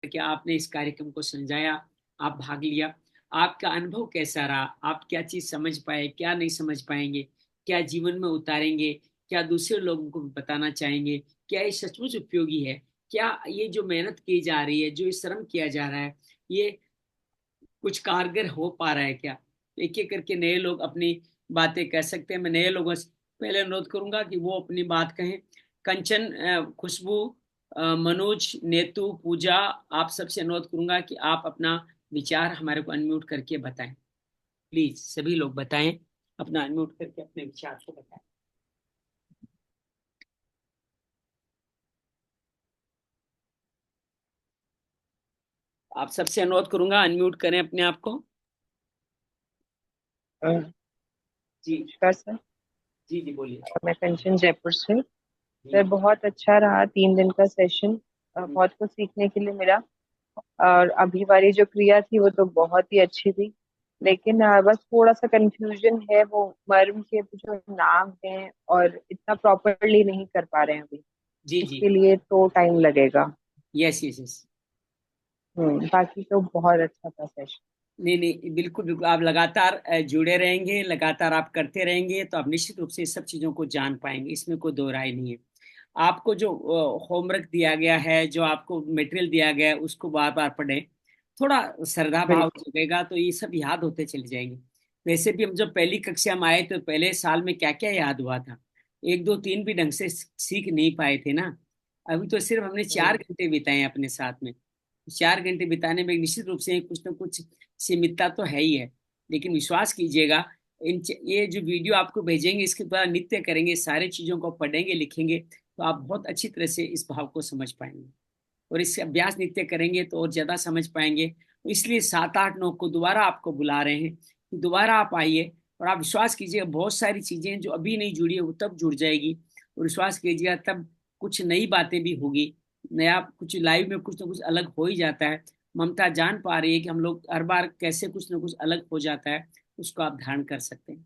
कि आपने इस कार्यक्रम को समझाया, आप भाग लिया। आपका अनुभव कैसा रहा? आप क्या चीज समझ पाए, क्या नहीं समझ पाएंगे, क्या जीवन में उतारेंगे, क्या दूसरे लोगों को भी बताना चाहेंगे? क्या ये सचमुच उपयोगी है? क्या ये जो मेहनत की जा रही है, जो ये श्रम किया जा रहा है, ये कुछ कारगर हो पा रहा है क्या? एक एक करके नए लोग अपनी बातें कह सकते हैं। मैं नए लोगों से पहले अनुरोध करूंगा कि वो अपनी बात कहें। कंचन, खुशबू, मनोज, नेतू, पूजा, आप सबसे अनुरोध करूंगा कि आप अपना विचार हमारे को अनम्यूट करके बताएं। प्लीज सभी लोग बताएं, अपना अनम्यूट करके अपने विचार को बताएं। आप सबसे अनुरोध करूंगा, अनम्यूट करें अपने आप को। जी। नमस्कार सर। जी जी बोलिए। मैं कंचन जयपुर से। जी। सर बहुत अच्छा रहा 3 दिन का सेशन। हम्म, बहुत कुछ सीखने के लिए मिला। और अभी वाली जो क्रिया थी वो तो बहुत ही अच्छी थी। लेकिन बस थोड़ा सा कंफ्यूजन है, वो मर्म के जो नाम है और इतना प्रॉपरली नहीं कर पा रहे हैं अभी। जी जी। इसके लिए तो टाइम लगेगा। Yes yes yes. बाकी तो बहुत अच्छा था सेशन। नहीं नहीं, बिल्कुल बिल्कुल, आप लगातार जुड़े रहेंगे, लगातार आप करते रहेंगे तो आप निश्चित रूप से इस सब चीजों को जान पाएंगे, इसमें कोई दो राय नहीं है। आपको जो होमवर्क दिया गया है, जो आपको मटेरियल दिया गया है, उसको बार बार पढ़ें। थोड़ा श्रद्धा भाव बिल्कुल। जगेगा तो ये सब याद होते चले जाएंगे। वैसे भी हम जब पहली कक्षा में आए तो पहले साल में क्या क्या याद हुआ था? एक दो तीन भी ढंग से सीख नहीं पाए थे ना। अभी तो सिर्फ हमने चार हम्म, घंटे बिताए हैं अपने साथ में। 4 घंटे बिताने में निश्चित रूप से कुछ ना कुछ सीमितता तो है ही है। लेकिन विश्वास कीजिएगा, ये जो वीडियो आपको भेजेंगे इसके द्वारा नित्य करेंगे, सारे चीजों को पढ़ेंगे लिखेंगे तो आप बहुत अच्छी तरह से इस भाव को समझ पाएंगे। और इससे अभ्यास नित्य करेंगे तो और ज्यादा समझ पाएंगे। तो इसलिए 7 8 9 को दोबारा आपको बुला रहे हैं कि दोबारा आप आइए। और आप विश्वास कीजिए, बहुत सारी चीजें जो अभी नहीं जुड़ी है वो तब जुड़ जाएगी। और विश्वास कीजिएगा तब कुछ नई बातें भी होगी। नया कुछ लाइव में कुछ ना कुछ अलग हो ही जाता है। ममता जान पा रही है कि हम लोग हर बार कैसे कुछ ना कुछ अलग हो जाता है, उसको आप धारण कर सकते हैं।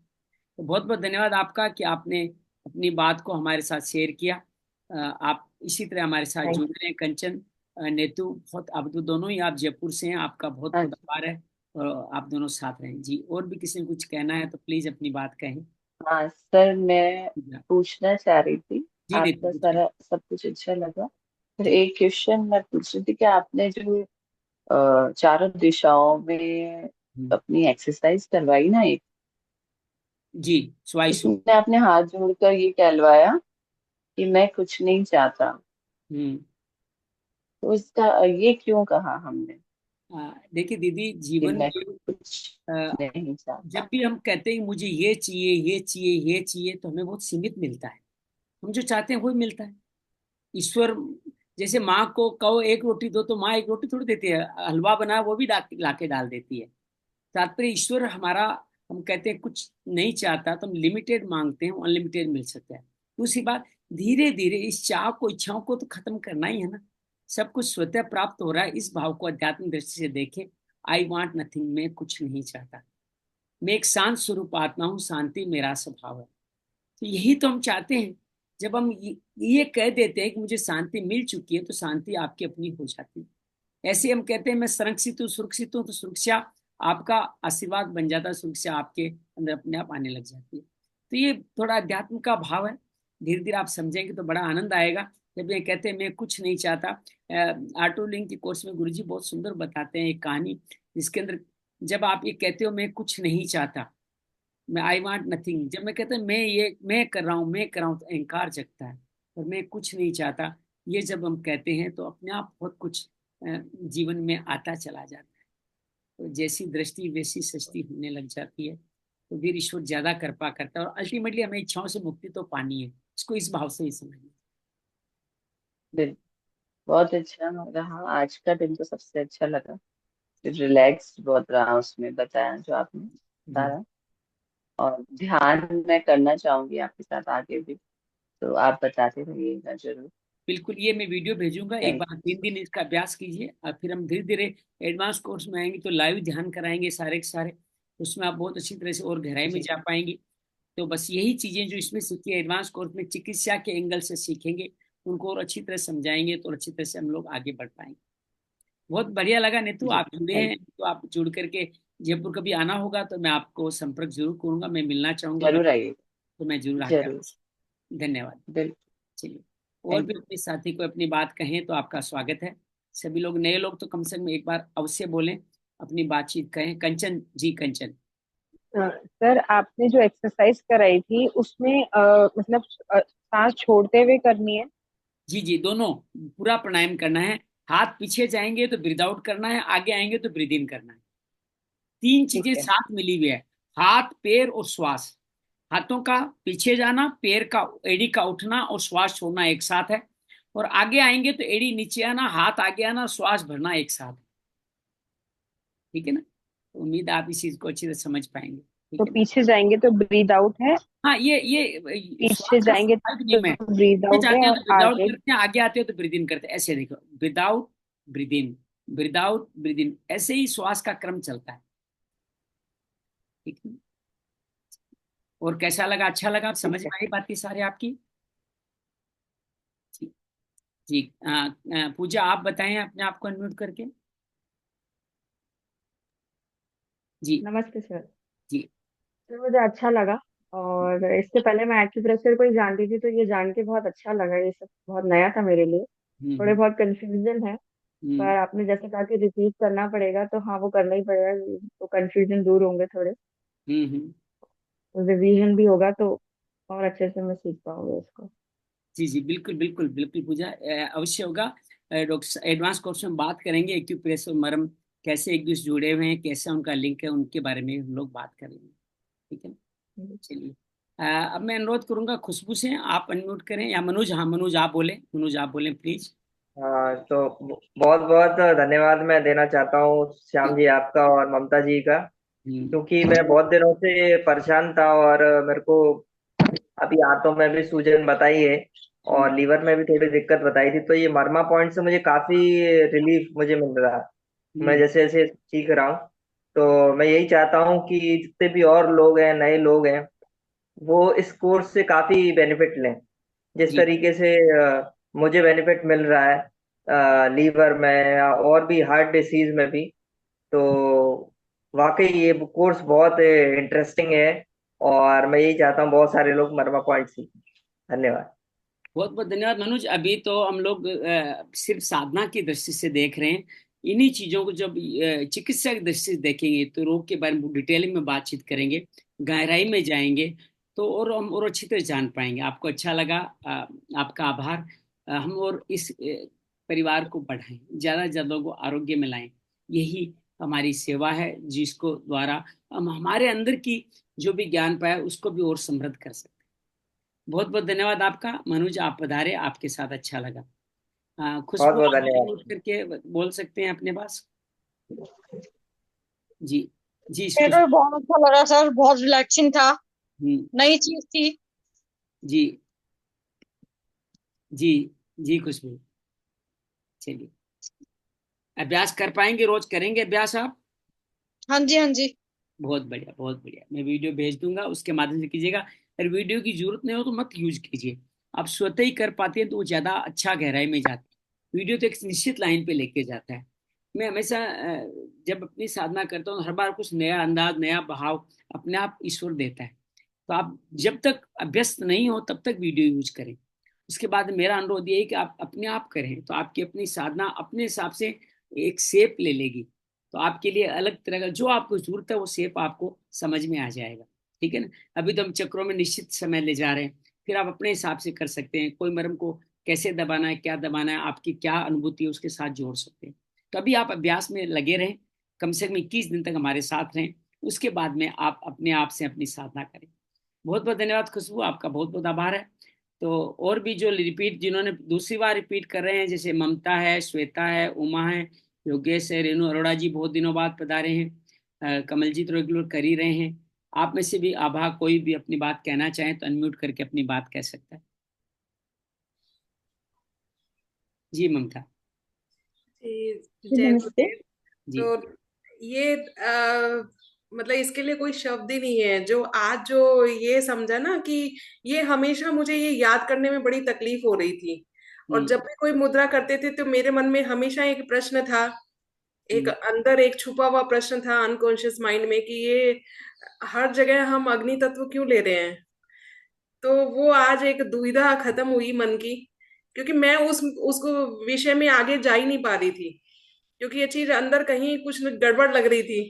तो बहुत बहुत धन्यवाद आपका कि आपने अपनी बात को हमारे साथ शेयर किया। आप इसी तरह हमारे साथ थैंक जुड़ रहे हैं। कंचन, नेतू, बहुत आप तो दोनों ही आप जयपुर से हैं, आपका बहुत हाँ बहुत जी। आभार है। और आप दोनों साथ रहें जी। और भी किसी ने कुछ कहना है तो प्लीज अपनी बात कहें। हाँ सर, मैं पूछना चाह रही थी। जी नेतू आपका पूछिए। सारा सब कुछ अच्छा लगा। फिर जी। एक क्वेश्चन मैं पूछ रही थी कि आपने जो चारों दिशाओं में हम्म, अपनी एक्सरसाइज करवाई ना एक, जी स्वाइसो। उसमें आपने हाथ जोड़कर ये कहलवाया कि मैं कुछ नहीं चाहता। हम्म। तो इसका ये क्यों कहा हमने देखिए दीदी, कि जीवन मैं में कुछ अ, नहीं जब चाहता? भी हम कहते हैं मुझे ये चाहिए ये चाहिए ये चाहिए तो हमें बहुत सीमित मिलता है। हम जो चाहते हैं वही मिलता है। ईश्वर, जैसे माँ को कहो एक रोटी दो तो माँ एक रोटी थोड़ी देती है, हलवा बना वो भी ला के डाल देती है। तात्पर्य ईश्वर हमारा, हम कहते हैं कुछ नहीं चाहता तो हम लिमिटेड मांगते हैं, अनलिमिटेड मिल सकता है। दूसरी बात, धीरे धीरे इस चाह को, इच्छाओं को तो खत्म करना ही है ना। सब कुछ स्वतः प्राप्त हो रहा है, इस भाव को अध्यात्म दृष्टि से देखें। आई वांट नथिंग, मैं कुछ नहीं चाहता। मैं एक शांत स्वरूप आत्मा हूँ, शांति मेरा स्वभाव है। तो यही तो हम चाहते हैं। जब हम ये कह देते हैं कि मुझे शांति मिल चुकी है तो शांति आपकी अपनी हो जाती है। ऐसे हम कहते हैं मैं संरक्षित हूँ सुरक्षित हूँ तो सुरक्षा आपका आशीर्वाद बन जाता है, सुरक्षा आपके अंदर अपने आप आने लग जाती है। तो ये थोड़ा अध्यात्म का भाव है। धीरे धीरे आप समझेंगे तो बड़ा आनंद आएगा। जब ये कहते हैं मैं कुछ नहीं चाहता, ऑटो लिंक के कोर्स में गुरुजी बहुत सुंदर बताते हैं एक कहानी, जिसके अंदर जब आप ये कहते हो मैं कुछ नहीं चाहता, मैं आई वांट नथिंग, जब मैं कहता हूँ मैं ये मैं कर रहा हूँ मैं कर रहा हूँ तो अहंकार जगता है। और मैं कुछ नहीं चाहता, ये जब हम कहते हैं तो अपने आप बहुत कुछ जीवन में आता चला जाता है। तो जैसी दृष्टि वैसी सृष्टि होने लग जाती है। तो फिर ईश्वर ज्यादा कृपा करता है और अल्टीमेटली हमें इच्छाओं से मुक्ति तो पानी है। इसको इस भाव से ही समझना। बिल्कुल। बहुत अच्छा रहा आज का दिन, तो सबसे अच्छा लगा। रिलैक्स बहुत रहा उसमें बताया जो आपने जी सारा। और ध्यान मैं करना चाहूंगी आपके साथ आगे भी, तो आप बताते रहिएगा जरूर। बिल्कुल, ये मैं वीडियो भेजूंगा, एक थैंक बार यू। 3 दिन इसका अभ्यास कीजिए और फिर हम धीरे धीरे एडवांस कोर्स में आएंगे तो लाइव ध्यान कराएंगे सारे के सारे। उसमें आप बहुत अच्छी तरह से और गहराई में जी। जा पाएंगे। तो बस यही चीजें जो इसमें सीखी है एडवांस कोर्स में चिकित्सा के एंगल से सीखेंगे, उनको और अच्छी तरह समझाएंगे तो और अच्छी तरह से हम लोग आगे बढ़ पाएंगे। बहुत बढ़िया लगा नीतू, जी आप जुड़े थैंक हैं तो आप जुड़ करके जयपुर कभी आना होगा तो मैं आपको संपर्क जरूर करूंगा, मैं मिलना चाहूंगा जरूर आइए। तो मैं जरूर आके जरूर। आपसे। धन्यवाद। बिल्कुल। चलिए, और थैंक भी अपने साथी को अपनी बात कहें तो आपका स्वागत है। सभी लोग, नए लोग तो कम से कम एक बार अवश्य बोलें, अपनी बातचीत कहें। कंचन जी, कंचन। सर आपने जो एक्सरसाइज कराई थी उसमें मतलब सांस छोड़ते हुए करनी है? जी जी, दोनों, पूरा प्राणायाम करना है। हाथ पीछे जाएंगे तो ब्रीद आउट करना है, आगे आएंगे तो ब्रीद इन करना है। तीन ठीक चीजें है। साथ मिली हुई है, हाथ पैर और श्वास। हाथों का पीछे जाना, पैर का एड़ी का उठना और श्वास छोड़ना एक साथ है। और आगे आएंगे तो एड़ी नीचे आना, हाथ आगे आना, श्वास भरना एक साथ है। ठीक है ना? तो उम्मीद है आप इस चीज को अच्छी तरह समझ पाएंगे। तो ठीक है ना? पीछे जाएंगे तो ब्रीद आउट है, हाँ, ये पीछे श्वास का जाएंगे स्वाभाविक तो नियम है। ब्रीद पीछे आउट है, जाते हैं और तो ब्रीद आउट आगे? करते हैं, आगे आते हैं तो ब्रीद इन करते हैं। ऐसे देखो, breathe out, breathe in, breathe out, breathe in, ऐसे ही श्वास का क्रम चलता है। ठीक है? और कैसा लगा? अच्छा लगा? आप ठीक समझ है। में आई बातें सारी आपकी? जी जी। पूजा, आप बताएं अपने आप को अनम्यूट करके। जी नमस्ते सर। जी। सर मुझे अच्छा लगा, और इससे पहले मैं एक्यूप्रेशर को ही जानती थी, तो ये जान के बहुत अच्छा लगा। ये सब बहुत नया था मेरे लिए, थोड़े हम्म। बहुत कंफ्यूजन है। हम्म पर आपने जैसे कहा कि रिपीट करना पड़ेगा, तो हाँ वो करना ही पड़ेगा, तो कंफ्यूजन दूर होंगे थोड़े। हम्म। तो रिवीजन भी होगा तो और अच्छे से मैं सीख पाऊंगी उसको। जी जी, बिल्कुल बिल्कुल बिल्कुल पूजा, अवश्य होगा। डॉक्टर एडवांस कोर्स में बात करेंगे, एक्यूप्रेशर और मरम कैसे एक दूसरे जुड़े हुए हैं, कैसे उनका लिंक है, उनके बारे में हम लोग बात करेंगे। ठीक है ना? चलिए, अब मैं अनुरोध करूंगा खुशबू से, आप अनम्यूट करें, या मनोज, हाँ मनोज आप बोले, मनोज आप बोले प्लीज। हाँ, तो बहुत बहुत धन्यवाद मैं देना चाहता हूँ श्याम जी। जी आपका और ममता जी का। हम्म। क्योंकि मैं बहुत दिनों से परेशान था, और मेरे को अभी हाथों में भी सूजन बताई है हम्म। और लीवर में भी थोड़ी दिक्कत बताई थी। तो ये मरमा पॉइंट से मुझे काफी रिलीफ मुझे मिल रहा है। मैं हम्म। जैसे जैसे सीख रहा हूँ, तो मैं यही चाहता हूँ कि जितने भी और लोग हैं, नए लोग हैं, वो इस कोर्स से काफी बेनिफिट लें। जिस जी। तरीके से मुझे बेनिफिट मिल रहा है लीवर में या और भी हार्ट डिसीज में भी, तो वाकई ये कोर्स बहुत इंटरेस्टिंग है। और मैं यही चाहता हूँ बहुत सारे लोग मरमा पॉइंट सीखें। धन्यवाद। बहुत बहुत धन्यवाद मनोज। अभी तो हम लोग सिर्फ साधना की दृष्टि से देख रहे हैं। इन्हीं चीजों को जब चिकित्सा की दृष्टि से देखेंगे तो रोग के बारे में डिटेलिंग में बातचीत करेंगे, गहराई में जाएंगे, तो और हम और अच्छी तरह जान पाएंगे। आपको अच्छा लगा, आपका आभार। हम और इस परिवार को बढ़ाएं, ज्यादा से ज्यादा लोगों को आरोग्य में लाएं। यही हमारी सेवा है, जिसको द्वारा हम हमारे अंदर की जो भी ज्ञान पाया उसको भी और समृद्ध कर सकते हैं। बहुत बहुत धन्यवाद आपका मनोज, आप पधारे, आपके साथ अच्छा लगा। बहुत खुशबू, बहुत आप धन्यवाद। नोट करके बोल सकते हैं अपने पास। जी जी, मेरे को खुशबू। भी बहुत अच्छा लगा सर, बहुत रिलैक्सिंग था, हम्म। नई चीज थी। जी जी जी, खुशबू। चलिए, अभ्यास कर पाएंगे, रोज करेंगे अभ्यास आप? हाँ जी, हाँ जी। बहुत बढ़िया, बहुत बढ़िया। मैं वीडियो भेज दूंगा, उसके माध्यम से कीजिएगा। अगर वीडियो की जरूरत नहीं हो तो मत यूज कीजिए। आप स्वतः ही कर पाते हैं तो वो ज्यादा अच्छा गहराई में जाता है। वीडियो तो एक निश्चित लाइन पे लेके जाता है। मैं हमेशा जब अपनी साधना करता हूँ, हर बार कुछ नया अंदाज, नया भाव अपने आप ईश्वर देता है। तो आप जब तक अभ्यस्त नहीं हो तब तक वीडियो यूज करें। उसके बाद मेरा अनुरोध ये है कि आप अपने आप करें, तो आपकी अपनी साधना अपने हिसाब से एक शेप ले लेगी। तो आपके लिए अलग तरह का जो आपको जरूरत है वो शेप आपको समझ में आ जाएगा। ठीक है ना? अभी तो हम चक्रों में निश्चित समय ले जा रहे हैं, फिर आप अपने हिसाब से कर सकते हैं। कोई मरम को कैसे दबाना है, क्या दबाना है, आपकी क्या अनुभूति है, उसके साथ जोड़ सकते हैं। तो अभी आप अभ्यास में लगे रहें, कम से कम 21 दिन तक हमारे साथ रहें। उसके बाद में आप अपने आप से अपनी साधना करें। बहुत बहुत धन्यवाद खुशबू, आपका बहुत बहुत आभार है। तो और भी जो रिपीट, जिन्होंने दूसरी बार रिपीट कर रहे हैं, जैसे ममता है, श्वेता है, उमा है, योगेश है, रेणु अरोड़ा जी बहुत दिनों बाद पधारे हैं, कमलजीत रेगुलर कर ही रहे हैं। आप में से भी आभा कोई भी अपनी बात कहना चाहें तो अनम्यूट करके अपनी बात कह सकता है। जी ममता। जी, जी जय नमस्ते। गुरुदेव। जी तो ये मतलब इसके लिए कोई शब्द ही नहीं है। जो आज जो ये समझा ना कि ये हमेशा मुझे ये याद करने में बड़ी तकलीफ हो रही थी। और हम्म। जब भी कोई मुद्रा करते थे तो मेरे मन में हमेशा एक प्रश्न था एक अंदर एक छुपा हुआ प्रश्न था अनकॉन्शियस माइंड में कि ये हर जगह हम अग्नि तत्व क्यों ले रहे हैं। तो वो आज एक दुविधा खत्म हुई मन की, क्योंकि मैं उस उसको विषय में आगे जा ही नहीं पा रही थी, क्योंकि ये चीज अंदर कहीं कुछ गड़बड़ लग रही थी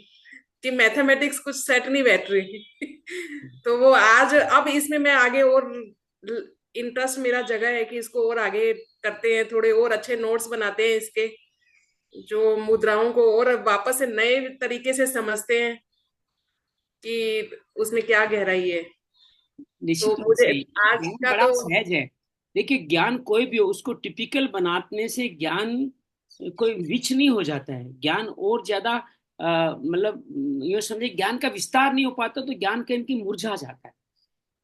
कि मैथमेटिक्स कुछ सेट नहीं बैठ रही। तो वो आज अब इसमें मैं आगे और इंटरेस्ट मेरा जगह है कि इसको और आगे करते हैं, थोड़े और अच्छे नोट्स बनाते हैं इसके, जो मुद्राओं को और वापस से नए तरीके से समझते हैं कि उसमें क्या गहराई है। तो निश्चित रूप मुझे से आज ज्ञान का बड़ा तो सहज है। देखिए, ज्ञान कोई भी हो उसको टिपिकल बनाने से ज्ञान कोई विच नहीं हो जाता है। ज्ञान और ज्यादा मतलब ये समझे, ज्ञान का विस्तार नहीं हो पाता तो ज्ञान कहीं की मुरझा जाता है।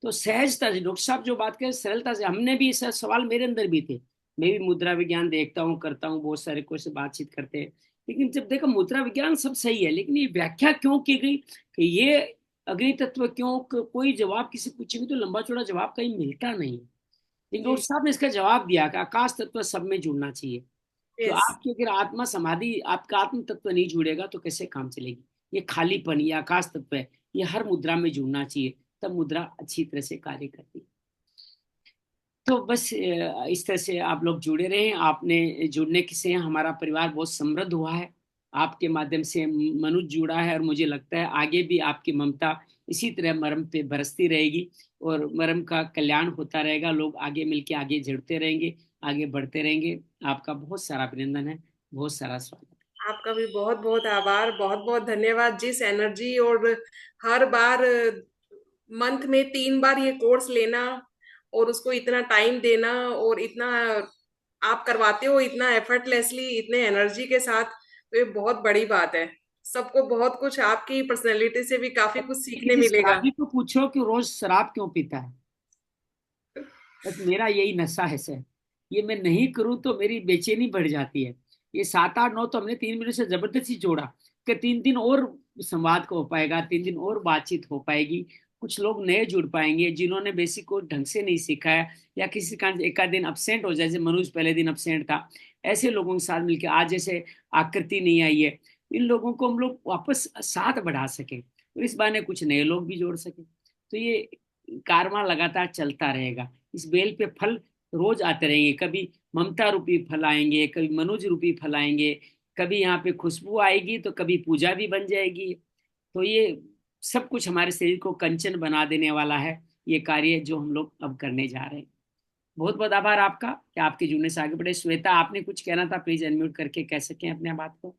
तो सहजता से डॉक्टर साहब जो बात करें, सरलता से, हमने भी ऐसा सवाल मेरे अंदर भी थे। मैं भी मुद्रा विज्ञान देखता हूँ, करता हूँ, बहुत सारे कोई से बातचीत करते हैं। लेकिन जब देखा मुद्रा विज्ञान सब सही है, लेकिन ये व्याख्या क्यों की गई कि ये अग्नि तत्व क्यों, कोई जवाब किसी पूछेंगे तो लंबा चौड़ा जवाब कहीं मिलता नहीं। लेकिन जी। डॉक्टर साहब ने इसका जवाब दिया कि आकाश तत्व सब में जुड़ना चाहिए। तो यस। आपकी अगर आत्मा समाधि, आपका आत्म तत्व नहीं जुड़ेगा तो कैसे काम चलेगी। ये खालीपन, ये आकाश तत्व है, ये हर मुद्रा में जुड़ना चाहिए, तब मुद्रा अच्छी तरह से कार्य करती है। तो बस इस तरह से आप लोग जुड़े रहें। आपने जुड़ने से हमारा परिवार बहुत समृद्ध हुआ है। आपके माध्यम से मनुष्य जुड़ा है, और मुझे लगता है आगे भी आपकी ममता इसी तरह मरम पे बरसती रहेगी, और मरम का कल्याण होता रहेगा। लोग आगे मिलके आगे जुड़ते रहेंगे, आगे बढ़ते रहेंगे। आपका बहुत सारा अभिनंदन है, बहुत सारा स्वागत आपका भी बहुत बहुत आभार, बहुत बहुत धन्यवाद। जिस एनर्जी और हर बार मंथ में 3 बार ये कोर्स लेना और उसको इतना टाइम देना और इतना आप करवाते हो, इतना एफर्टलेसली, इतने एनर्जी के साथ, तो ये बहुत बड़ी बात है। सबको बहुत कुछ आपकी पर्सनैलिटी से भी काफी कुछ है। सीखने किसी मिलेगा। शराबी को पूछो कि रोज शराब क्यों पीता है। बस मेरा यही नशा है सर। ये मैं नहीं करूं तो मेरी बेचैनी बढ़ जाती है। ये 7 8 9 तो हमने 3 महीने से जबरदस्ती जोड़ा कि 3 दिन और संवाद को हो पाएगा, 3 दिन और बातचीत हो पाएगी। कुछ लोग नए जुड़ पाएंगे जिन्होंने बेसिक को ढंग से नहीं सीखा है, या किसी कारण एक आध दिन अपसेंट हो जाए, जैसे मनुष्य पहले दिन अपसेंट था। ऐसे लोगों के साथ मिलकर आज जैसे आकृति नहीं आई है, इन लोगों को हम लोग वापस साथ बढ़ा सके, और इस बहाने कुछ नए लोग भी जोड़ सके। तो ये कारवां लगातार चलता रहेगा। इस बेल पे फल रोज आते रहेंगे। कभी ममता रूपी फल आएंगे, कभी मनुज रूपी फल आएंगे, कभी यहाँ पे खुशबू आएगी, तो कभी पूजा भी बन जाएगी। तो ये सब कुछ हमारे शरीर को कंचन बना देने वाला है, ये कार्य जो हम लोग अब करने जा रहे हैं। बहुत बहुत आभार आपका कि आपके जुड़ने से आगे बढ़े। श्वेता, आपने कुछ कहना था, प्लीज अनम्यूट करके कह सकें अपने बात को।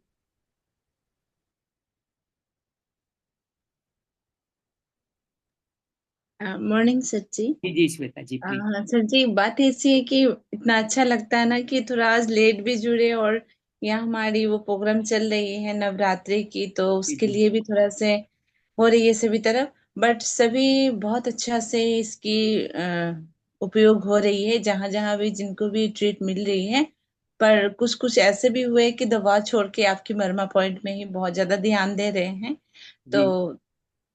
मॉर्निंग सर जी। जी जी श्वेता जी, प्लीज। सर जी, बात ऐसी है कि इतना अच्छा लगता है ना कि थोड़ा आज लेट भी जुड़े, और यहाँ हमारी वो प्रोग्राम चल रही है नवरात्रि की, तो जी उसके जी लिए भी थोड़ा से हो रही है सभी तरफ। बट सभी बहुत अच्छा से इसकी उपयोग हो रही है, जहां जहां भी जिनको भी ट्रीट मिल रही है। पर कुछ कुछ ऐसे भी हुए कि दवा छोड़ के आपकी मर्मा पॉइंट में ही बहुत ज्यादा ध्यान दे रहे हैं। तो जी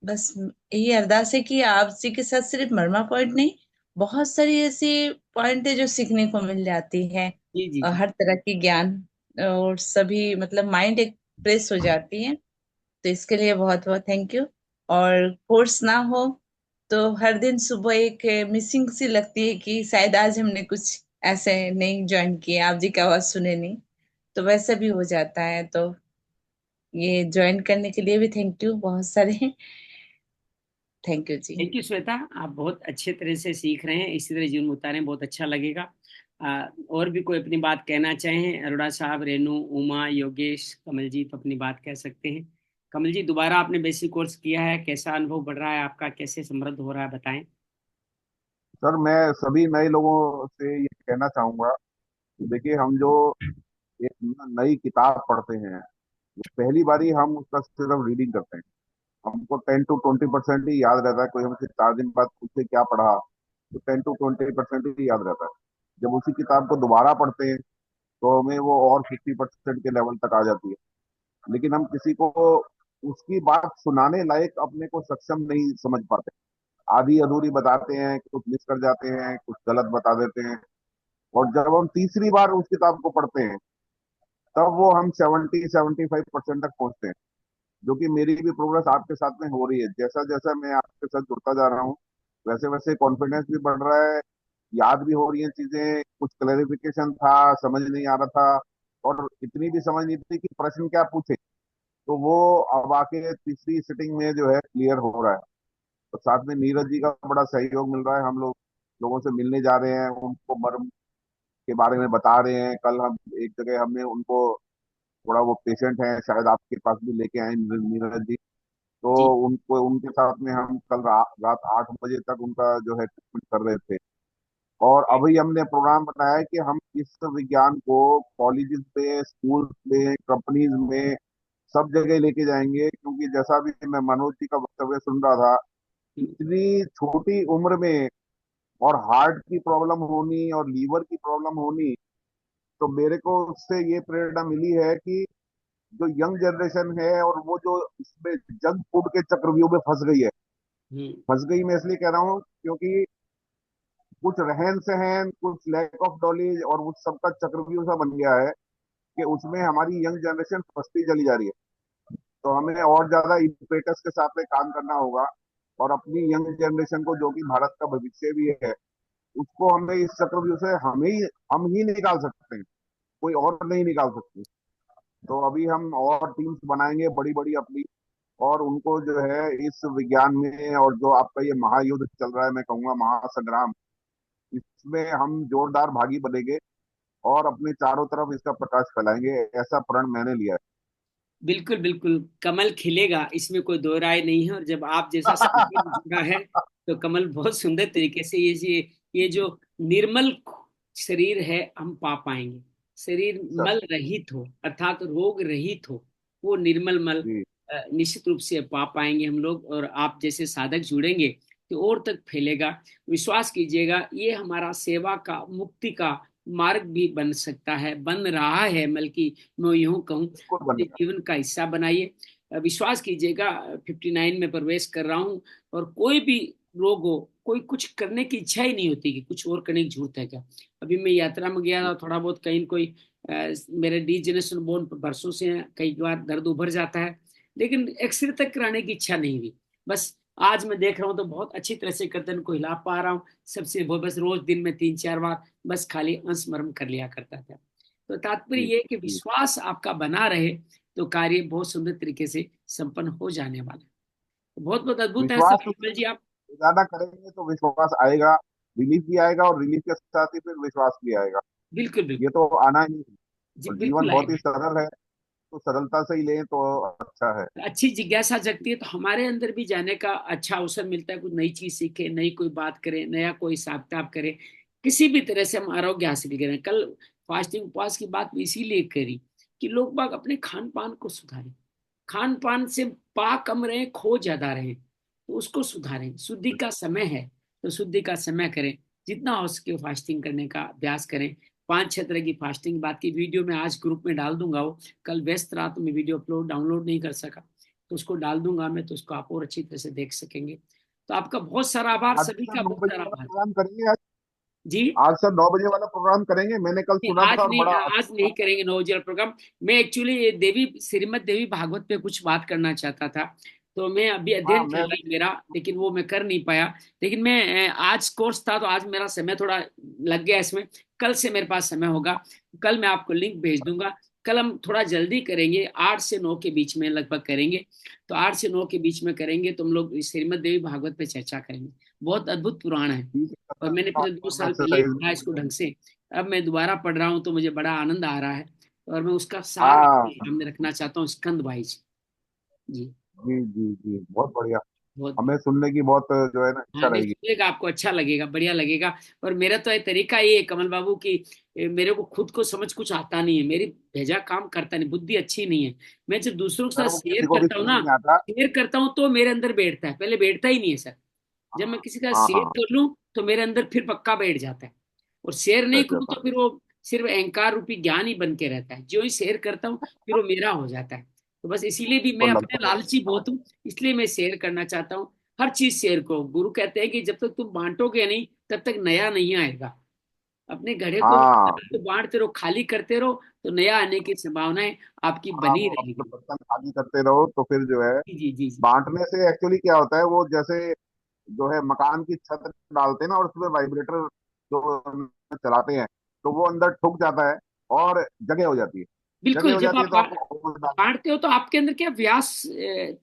बस यही अरदास है कि आप जी के साथ सिर्फ मर्मा पॉइंट नहीं, बहुत सारी ऐसी पॉइंट है जो सीखने को मिल जाती है। जी जी जी। हर तरह की ज्ञान, और सभी मतलब माइंड एक फ्रेश हो जाती है। तो इसके लिए बहुत बहुत थैंक यू। और कोर्स ना हो तो हर दिन सुबह एक मिसिंग सी लगती है कि शायद आज हमने कुछ ऐसे नहीं ज्वाइन किया, आप जी की आवाज सुने नहीं, तो वैसे भी हो जाता है। तो ये ज्वाइन करने के लिए भी थैंक यू बहुत सारे। Thank you ji. Thank you Shweta, आप बहुत अच्छे तरह से सीख रहे हैं, इसी तरह जीवन में उतारें, बहुत अच्छा लगेगा। और भी कोई अपनी बात कहना चाहें, अरोड़ा साहब, रेनू, उमा, योगेश, कमल जी, तो अपनी बात कह सकते हैं। कमल जी, दोबारा आपने बेसिक कोर्स किया है, कैसा अनुभव बढ़ रहा है आपका, कैसे समृद्ध हो रहा है, बताएं। सर, मैं सभी नए लोगों से ये कहना चाहूंगा कि देखिए, हम जो एक नई किताब पढ़ते हैं, पहली बारी हम उसका सिर्फ रीडिंग करते हैं, हमको 10 to 20% ही याद रहता है। कोई हमसे 4 दिन बाद पूछे क्या पढ़ा, तो 10 to 20% ही याद रहता है। जब उसी किताब को दोबारा पढ़ते हैं तो हमें वो और 50% के लेवल तक आ जाती है। लेकिन हम किसी को उसकी बात सुनाने लायक अपने को सक्षम नहीं समझ पाते, आधी अधूरी बताते हैं, कुछ मिस कर जाते हैं, कुछ गलत बता देते हैं। और जब हम तीसरी बार उस किताब को पढ़ते हैं तब वो हम 70-75% तक पहुंचते हैं। जो कि मेरी भी प्रोग्रेस आपके साथ में हो रही है। जैसा जैसा मैं आपके साथ जुड़ता जा रहा हूँ वैसे वैसे कॉन्फिडेंस भी बढ़ रहा है, याद भी हो रही हैं चीजें। कुछ क्लेरिफिकेशन था, समझ नहीं आ रहा था, और इतनी भी समझ नहीं थी कि प्रश्न क्या पूछे, तो वो अब आके तीसरी सिटिंग में जो है क्लियर हो रहा है। और साथ में नीरज जी का बड़ा सहयोग मिल रहा है। हम लोग लोगों से मिलने जा रहे हैं, उनको मर्म के बारे में बता रहे हैं। कल हम एक जगह हमने उनको, थोड़ा वो पेशेंट है शायद आपके पास भी लेके आए नीरज जी, तो जी उनको उनके साथ में हम कल रात 8 बजे तक उनका जो है ट्रीटमेंट कर रहे थे। और अभी हमने प्रोग्राम बनाया है कि हम इस विज्ञान को कॉलेजेस में, स्कूल में, कंपनीज में, सब जगह लेके जाएंगे। क्योंकि जैसा भी मैं मनोज जी का वक्तव्य सुन रहा था, इतनी छोटी उम्र में और हार्ट की प्रॉब्लम होनी और लीवर की प्रॉब्लम होनी, तो मेरे को उससे ये प्रेरणा मिली है कि जो यंग जनरेशन है और वो जो इसमें जंक फूड के चक्रव्यूह में फंस गई है। हम्म फंस गई मैं इसलिए कह रहा हूँ क्योंकि कुछ रहन सहन, कुछ लैक ऑफ नॉलेज और उस सबका चक्रव्यूह सा बन गया है कि उसमें हमारी यंग जनरेशन फंसती चली जा रही है। तो हमें और ज्यादा इम्पेटस के साथ में काम करना होगा, और अपनी यंग जनरेशन को, जो कि भारत का भविष्य भी है, उसको हमें इस चक्रव्यूह से हम ही निकाल सकते हैं, कोई और नहीं निकाल सकते। तो अभी हम और टीम्स बनाएंगे बड़ी बड़ी अपनी, और उनको जो है इस विज्ञान में, और जो आपका ये महायुद्ध चल रहा है, मैं कहूंगा महासंग्राम, इसमें हम जोरदार भागी बनेंगे और अपने चारों तरफ इसका प्रकाश फैलाएंगे। ऐसा प्रण मैंने लिया है। बिल्कुल बिल्कुल, कमल खिलेगा, इसमें कोई दो राय नहीं है। और जब आप जैसा साथी जुड़ा है तो कमल बहुत सुंदर तरीके से ये जो निर्मल शरीर है हम पा पाएंगे। शरीर सर मल रहित हो, अर्थात रोग रहित हो, वो निर्मल मल जी। निश्चित रूप से पा पाएंगे हम लोग। और आप जैसे साधक जुड़ेंगे तो और तक फैलेगा। विश्वास कीजिएगा, ये हमारा सेवा का, मुक्ति का मार्ग भी बन सकता है, बन रहा है। बल्कि मैं यूं कहूँ, बिल्कुल अपने बनेगा। जीवन का हिस्सा बनाइए। विश्वास कीजिएगा, 59 में प्रवेश कर रहा हूँ, और कोई भी रोग हो, कोई कुछ करने की इच्छा ही नहीं होती कि कुछ और करने की जरूरत है क्या। अभी मैं यात्रा में गया था, थोड़ा बहुत कहीं न कोई मेरे डिजेनरेशन बोन बरसों से हैं, कई बार दर्द उभर जाता है, लेकिन एक्सरे तक कराने की इच्छा नहीं हुई। बस आज मैं देख रहा हूँ तो बहुत अच्छी तरह से गर्दन को हिला पा रहा हूँ। सबसे वो बस रोज दिन में 3-4 बार बस खाली अंशमरम कर लिया करता था। तो तात्पर्य जी ये है कि जी। विश्वास आपका बना रहे तो कार्य बहुत सुंदर तरीके से संपन्न हो जाने वाला है। तो बहुत बहुत अद्भुत है सर, विश्वास तो विमल जी आप। ज्यादा करेंगे तो विश्वास आएगा, रिलीफ भी आएगा, और रिलीफ के साथ ही फिर विश्वास भी आएगा। बिल्कुल बिल्कुल। ये तो आना ही है। जी और जीवन बिल्कुल बहुत ही आएगा। सरल है, तो सरलता से ही लें तो अच्छा है। अच्छी जिज्ञासा जगती है तो हमारे अंदर भी जाने का अच्छा अवसर मिलता है। कुछ नई चीज सीखे, नई कोई बात करें, नया कोई हिसाब किताब करें, किसी भी तरह से हम आरोग्य हासिल करें। कल फास्टिंग उपवास की बात इसीलिए करी कि लोग बाग अपने खान पान को सुधारें। खान पान से पा कम रहे, खो ज्यादा रहे, तो उसको सुधारें। शुद्धि का समय है तो शुद्धि का समय करें। जितना हो सके फास्टिंग करने का अभ्यास करें। 5-6 तरह की फास्टिंग बात की वीडियो मैं आज ग्रुप में डाल दूंगा। वो कल व्यस्त रहा तो मैं वीडियो डाउनलोड नहीं कर सका, तो उसको डाल दूंगा मैं, तो उसको आप और अच्छी तरह से देख सकेंगे। तो आपका बहुत सारा आभार, आज सभी सर का नौ बहुत बजे सारा वाला आभार। प्रोग्राम करेंगे। आज जी आज सर 9 बजे वाला प्रोग्राम करेंगे, मैंने कल नहीं, सुना आज था और नहीं, बड़ा आज अच्छा नहीं लगा। करेंगे नवोजल प्रोग्राम। मैं एक्चुअली ये देवी श्रीमद देवी भागवत पे कुछ बात करना चाहता था, तो मैं अभी हाँ अध्ययन चल मैं रहा भी। है मेरा, लेकिन वो मैं कर नहीं पाया। लेकिन मैं आज कोर्स था तो आज मेरा समय थोड़ा लग गया इसमें। कल से मेरे पास समय होगा, कल मैं आपको लिंक भेज दूंगा। कल हम थोड़ा जल्दी करेंगे, 8 से 9 के बीच में लगभग करेंगे। तो 8 से 9 के बीच में करेंगे तो हम लोग श्रीमद देवी भागवत पे चर्चा करेंगे। बहुत अद्भुत पुराण है, ठीक है और सर, मैंने पिछले दो और साल पहले ही एक्सरसाइज पढ़ा भी इसको हो ढंग जाएगी। से। अब मैं दोबारा पढ़ रहा हूँ तो मुझे बड़ा आनंद आ रहा है, और मैं उसका सार हाँ अपने सामने रखना चाहता हूँ, स्कंद वाइज। जी जी जी जी, बहुत बढ़िया। बहुत। हमें सुनने की बहुत जो है ना इच्छा हाँ नहीं, रहेगी। सुनिएगा, आपको अच्छा लगेगा, बढ़िया लगेगा। और मेरा तो ये तरीका ये है कमल बाबू की, मेरे को खुद को समझ कुछ आता नहीं है, मेरी भेजा काम करता नहीं, बुद्धि अच्छी नहीं है। मैं जब दूसरों के सर साथ वो शेयर किसी को भी करता हूँ समझ ना, नहीं आता। शेयर करता हूँ तो मेरे अंदर बैठता है, पहले बैठता ही नहीं है सर। जब मैं किसी का हाँ शेयर हाँ। कर लूं तो मेरे अंदर फिर पक्का बैठ जाता है। और शेयर नहीं गजब करूं तो बात। फिर वो सिर्फ अहंकार रूपी ज्ञान ही बन के रहता है। जो ही शेयर करता हूँ फिर वो मेरा हो जाता है। तो बस इसीलिए भी को मैं अपने लगता है लालची बहुत हूँ, इसलिए मैं शेयर करना चाहता हूँ। हर चीज शेयर करो। गुरु कहते हैं कि जब तक तुम बांटोगे नहीं तब तक नया नहीं आएगा। अपने घड़े को हाँ, तो बांटते रहो, खाली करते रहो, तो नया आने की संभावनाएं आपकी हाँ, बनी वो अपने रहेगी। बर्तन खाली करते रहो तो फिर जो है, जी जी जी जी। बांटने से एक्चुअली क्या होता है, वो जैसे जो है मकान की छत डालते हैं ना, और उसमें वाइब्रेटर जो चलाते हैं, तो वो अंदर ठुक जाता है और जगह हो जाती है। जगह बिल्कुल, हो जब जाती है आप तो आपको और डालना बांटते हो तो आपके अंदर क्या व्यास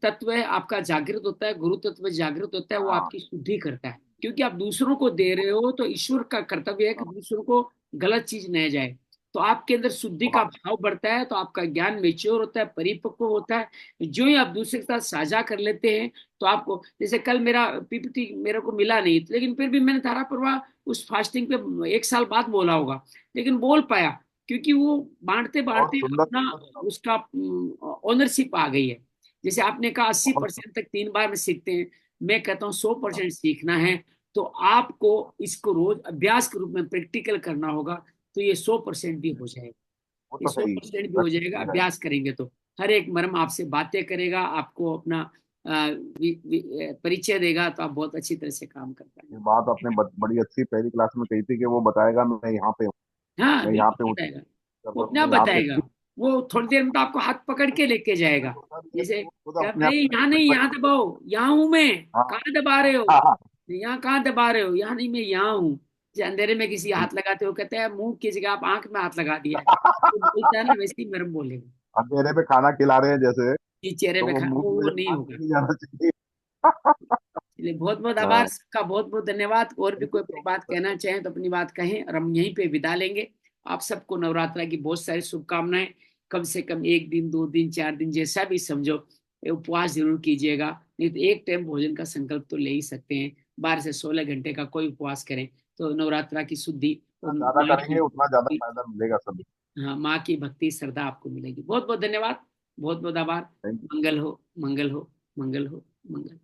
तत्व है आपका जागृत होता है, गुरु तत्व जागृत होता है, वो हाँ, आपकी शुद्धि करता है, क्योंकि आप दूसरों को दे रहे हो, तो ईश्वर का कर्तव्य है कि दूसरों को गलत चीज न जाए। तो आपके अंदर शुद्धि का हाँ, भाव बढ़ता है, तो आपका ज्ञान मेच्योर होता है, परिपक्व होता है। जो ही आप दूसरे के साथ साझा कर लेते हैं, तो आपको, जैसे कल मेरा पीपीटी मेरे को मिला नहीं, लेकिन फिर भी मैंने धारा प्रवाह उस फास्टिंग पे 1 साल बाद बोला होगा, लेकिन बोल पाया, क्योंकि वो बांटते बहुत बांटते सुंदर अपना सुंदर सुंदर, उसका ओनरशिप आ गई है। जैसे आपने कहा अस्सी बहुत परसेंट तक 3 बार में सीखते हैं, मैं कहता हूँ 100% सीखना है, तो आपको इसको रोज अभ्यास के रूप में प्रैक्टिकल करना होगा, तो ये 100% भी हो जाएगा। वो ये तो सौ है ही, परसेंट भी हो जाएगा प्रैक्टिस है। अभ्यास करेंगे तो। हर एक मर्म आपसे बातें करेगा, आपको अपना परिचय देगा, तो आप बहुत अच्छी तरह से काम कर ये पाएंगे। बात आपने बड़ी अच्छी पहली क्लास में कही थी कि वो बताएगा मैं यहाँ पे हूँ, हाँ मैं यहाँ पे बिल्कुल हूँ, बताएगा, वो जब अपने आप मैं यहाँ पे बताएगा। ठीक। वो थोड़ी देर में तो आपको हाथ पकड़ के लेके वो जाएगा। तो सर, ये जैसे तो खुद क्या अपने आप भाई, यहाँ नहीं, यहाँ एडवर्टाइज। दबाओ, यहाँ हूं मैं, हाँ, कहाँ दबा रहे हो, हाँ, यहाँ कहाँ दबा रहे हो, यहाँ नहीं, मैं यहाँ हूँ। जैसे अंधेरे में किसी हाथ लगाते हो, कहते हैं मुंह की जगह आप आंख में हाथ लगा दिया है, तो बोलता है ना, वैसे ही मर्म बोलेगा। अंधेरे पे खाना खिला रहे हैं जैसे, ये चेहरे तो पे वो मुंह की वो वजह नहीं से होगा। नहीं जाना चाहिए। चलिए, बहुत बहुत आभार हाँ, सबका, बहुत बहुत धन्यवाद। और भी थैंक यू कोई सो अपनी मच बात सर। कहना चाहें तो अपनी बात कहें, और हम यहीं पे विदा लेंगे। आप सबको नवरात्रा की बहुत सारी शुभकामनाएं। कम से कम 1 दिन, 2 दिन, 4 दिन, जैसा भी समझो, ये उपवास जरूर कीजिएगा। नहीं तो एक टाइम भोजन का संकल्प तो ले ही सकते हैं। 12 से 16 घंटे का कोई उपवास करें, तो नवरात्रा की शुद्धि और जितना ज्यादा माँ करेंगे की, उतना ज्यादा फायदा मिलेगा सभी। हाँ, माँ की भक्ति श्रद्धा आपको मिलेगी। बहुत बहुत धन्यवाद, बहुत बहुत आभार। थैंक मंगल हो, मंगल हो, मंगल हो, मंगल।